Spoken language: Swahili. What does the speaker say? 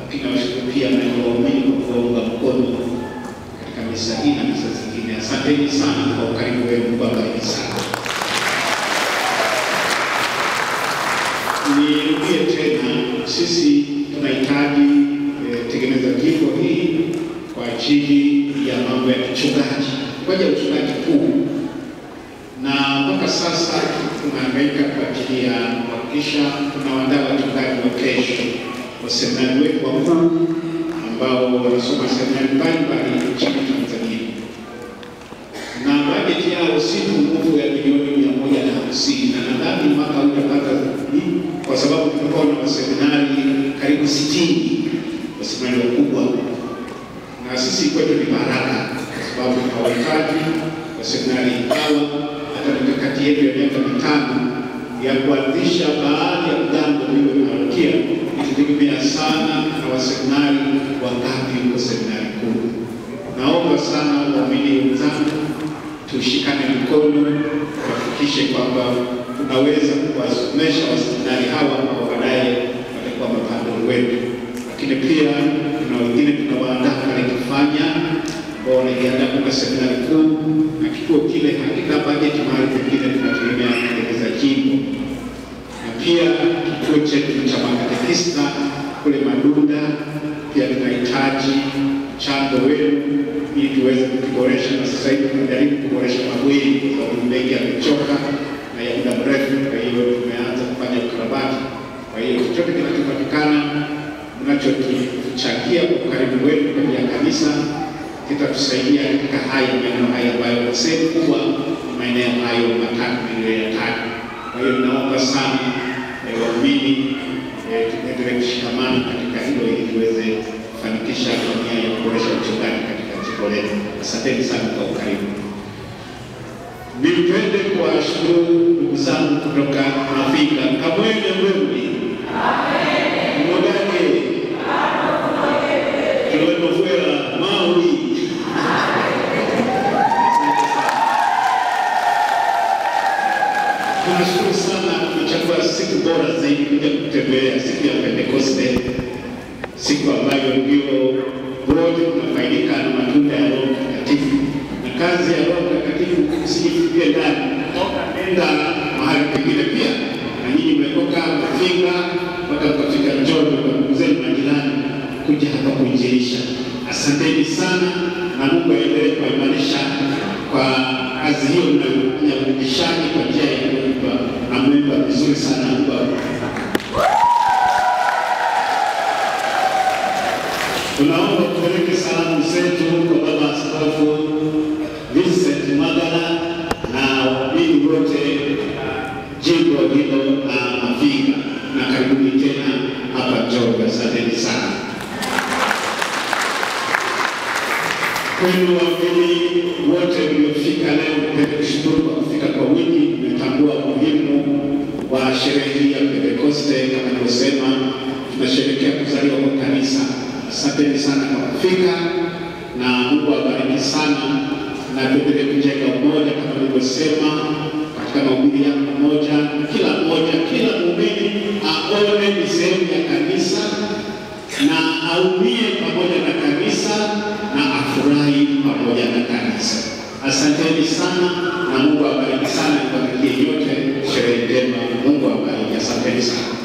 lakini nawashukuru pia na waumini kwa kuunga mkono katika misa hii na misa zingine. Asanteni sana kwa ukarimu wenu. Mungu awabariki sana. Nirudie tena, sisi tunahitaji tegemeza jimbo hii kwa ajili ya mambo ya kichungaji, kwa ajili ya uchungaji kuu, na mpaka sasa tunahangaika kwa ajili ya kuhakikisha tunawaandaa wachungaji wa kesho wa seminari wetu wakuu ambao wanasoma seminari mbalimbali nchini Tanzania, na bajeti yao si pungufu ya milioni 150, na nadhani mwaka huu utapata kwa sababu tutakuwa na waseminari karibu 60 waseminari wakubwa, na sisi kwetu ni baraka kwa sababu tunawahitaji waseminari hawa. Hata mikakati yetu ya miaka 5 ya kuanzisha baadhi ya mgambo hiyo inarukia itategemea sana na waseminari wangapi kwa seminari kuu. Naomba sana waamini wenzangu tushikane mikono kuhakikisha kwamba tunaweza kuwasomesha waseminari hawa ambao baadaye watakuwa mapadri wetu, lakini pia kuna wengine tunawaandaa pale kufanya ambao wanajiandaa kwa seminari kuu, na kituo kile hakika bajeti mahali pengine tunategemea kutengeneza jimbo, na pia kituo chetu cha makatekista kule Madunda pia tunahitaji mchango wenu ili tuweze kuboresha, na sasa hivi tunajaribu kuboresha mabweni kwa sababu mengi yamechoka na ya muda mrefu. Kwa hiyo tumeanza kufanya ukarabati. Kwa hiyo chochote kinachopatikana mnachochangia kwa ukarimu wetu kwa ya kanisa kitatusaidia katika haya maeneo haya ambayo kwa sehemu kubwa maeneo hayo matatu niliyoyataja. Kwa hiyo naomba sana waamini tuendelee kushikamana katika hilo ili tuweze kufanikisha nia ya kuboresha uchungaji katika jimbo letu. Asanteni sana kwa ukarimu. Nipende kuwashukuru ndugu zangu kutoka Afrika. Kamwene mwembi. Amen. Mwagane. Tuweno fuera maui. Tunashukuru sana kuchagua siku bora zaidi kuja kutembelea siku ya Pentekoste, siku ambayo ndio wote tunafaidika na matunda ya Roho Mtakatifu. Na kazi ya Roho Mtakatifu usijifikie ndani, toka nenda mahali pengine pia. Na nyinyi mmetoka Mafinga mpaka kufika Njombe kwa ndugu zenu majirani kuja hapa kuinjilisha. Asanteni sana, na Mungu aendelee kuimarisha kwa kazi hiyo mnayofanya uinjilishaji kwa njia ya kuimba, na mwimba vizuri sana Mungu. Tunaomba kupeleke salamu zetu kwa Baba Askofu Vincent Magala na waamini wote jimbo hilo la Mafinga, na karibuni tena hapa Njombe. Asanteni sana. Kwenu waamini wote mliofika leo, nipende kushukuru kwa kufika kwa wingi. Tumetambua umuhimu wa sherehe hii ya Pentekoste. Kama nilivyosema, tunasherehekea kuzaliwa kwa kanisa. Asanteni sana kwa kufika, na Mungu awabariki sana, na tuendelee kujenga umoja kama nilivyosema katika mahubiri ya pamoja. Kila muumini aone ni sehemu ya kanisa na aumie pamoja na kanisa na afurahi pamoja na kanisa. Asanteni sana, na Mungu awabariki sana. Kwa yote sherehe njema. Mungu awabariki. Asanteni sana.